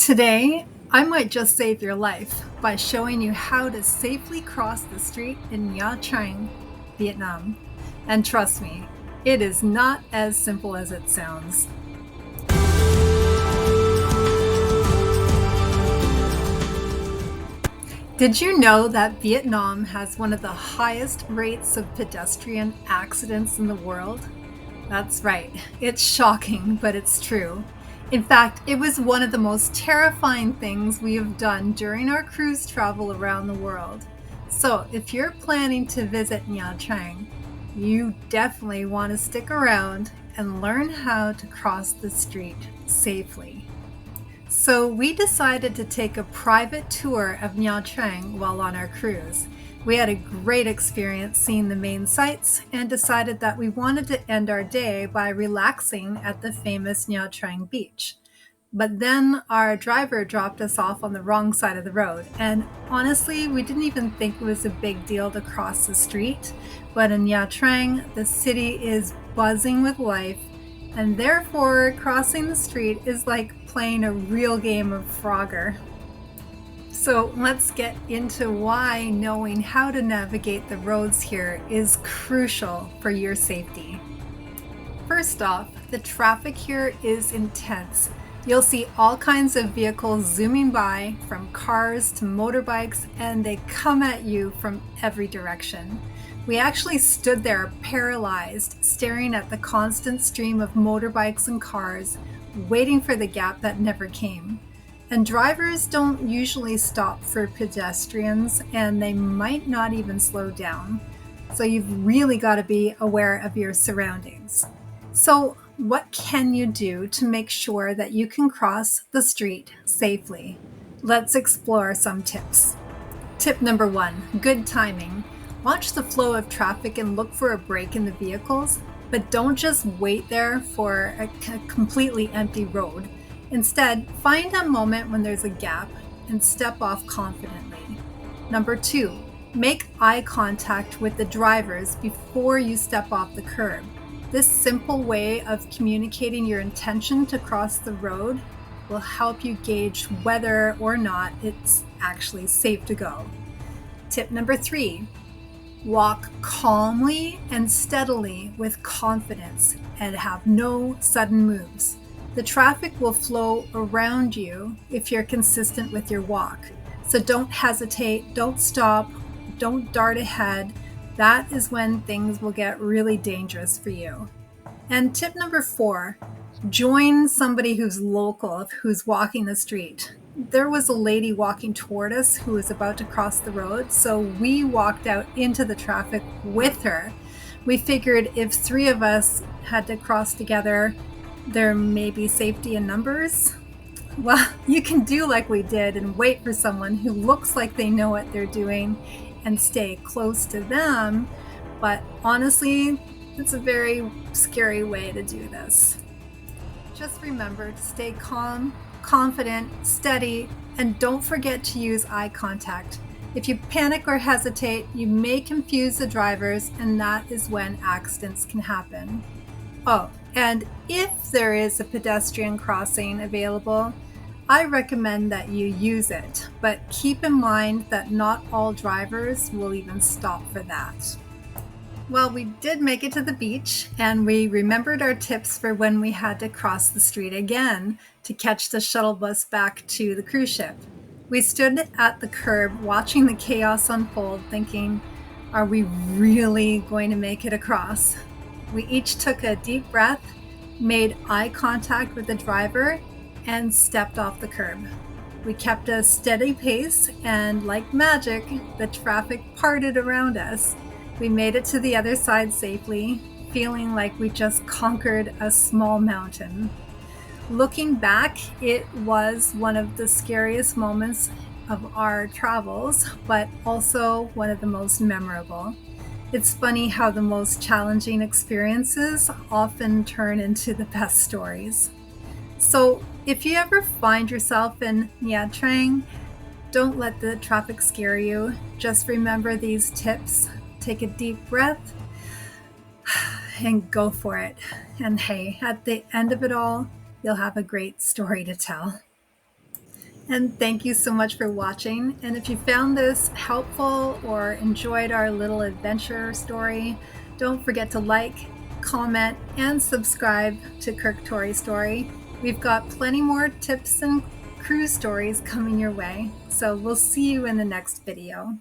Today, I might just save your life by showing you how to safely cross the street in Nha Trang, Vietnam. And trust me, it is not as simple as it sounds. Did you know that Vietnam has one of the highest rates of pedestrian accidents in the world? That's right. It's shocking, but it's true. In fact, it was one of the most terrifying things we have done during our cruise travel around the world. So, if you're planning to visit Nha Trang, you definitely want to stick around and learn how to cross the street safely. So we decided to take a private tour of Nha Trang while on our cruise. We had a great experience seeing the main sights and decided that we wanted to end our day by relaxing at the famous Nha Trang beach. But then our driver dropped us off on the wrong side of the road. And honestly, we didn't even think it was a big deal to cross the street. But in Nha Trang, the city is buzzing with life, and therefore crossing the street is like playing a real game of Frogger. So let's get into why knowing how to navigate the roads here is crucial for your safety. First off, the traffic here is intense. You'll see all kinds of vehicles zooming by, from cars to motorbikes, and they come at you from every direction. We actually stood there paralyzed, staring at the constant stream of motorbikes and cars, waiting for the gap that never came. And drivers don't usually stop for pedestrians, and they might not even slow down. So you've really got to be aware of your surroundings. So, what can you do to make sure that you can cross the street safely? Let's explore some tips. Tip number one, good timing. Watch the flow of traffic and look for a break in the vehicles, but don't just wait there for a completely empty road. Instead, find a moment when there's a gap and step off confidently. Number two, make eye contact with the drivers before you step off the curb. This simple way of communicating your intention to cross the road will help you gauge whether or not it's actually safe to go. Tip number three, walk calmly and steadily with confidence and have no sudden moves. The traffic will flow around you if you're consistent with your walk. So don't hesitate, don't stop, don't dart ahead. That is when things will get really dangerous for you. And tip number four, join somebody who's local, who's walking the street. There was a lady walking toward us who was about to cross the road, so we walked out into the traffic with her. We figured if three of us had to cross together, there may be safety in numbers. Well, you can do like we did and wait for someone who looks like they know what they're doing and stay close to them. But honestly, it's a very scary way to do this. Just remember to stay calm, confident, steady, and don't forget to use eye contact. If you panic or hesitate, you may confuse the drivers, and that is when accidents can happen. Oh, and if there is a pedestrian crossing available, I recommend that you use it, but keep in mind that not all drivers will even stop for that. Well, we did make it to the beach, and we remembered our tips for when we had to cross the street again to catch the shuttle bus back to the cruise ship. We stood at the curb watching the chaos unfold, thinking, are we really going to make it across? We each took a deep breath, made eye contact with the driver, and stepped off the curb. We kept a steady pace, and like magic, the traffic parted around us. We made it to the other side safely, feeling like we just conquered a small mountain. Looking back, it was one of the scariest moments of our travels, but also one of the most memorable. It's funny how the most challenging experiences often turn into the best stories. So, if you ever find yourself in Nha Trang, don't let the traffic scare you. Just remember these tips. Take a deep breath and go for it. And hey, at the end of it all, you'll have a great story to tell. And thank you so much for watching. And if you found this helpful or enjoyed our little adventure story, don't forget to like, comment, and subscribe to KirkToriStory. We've got plenty more tips and cruise stories coming your way. So we'll see you in the next video.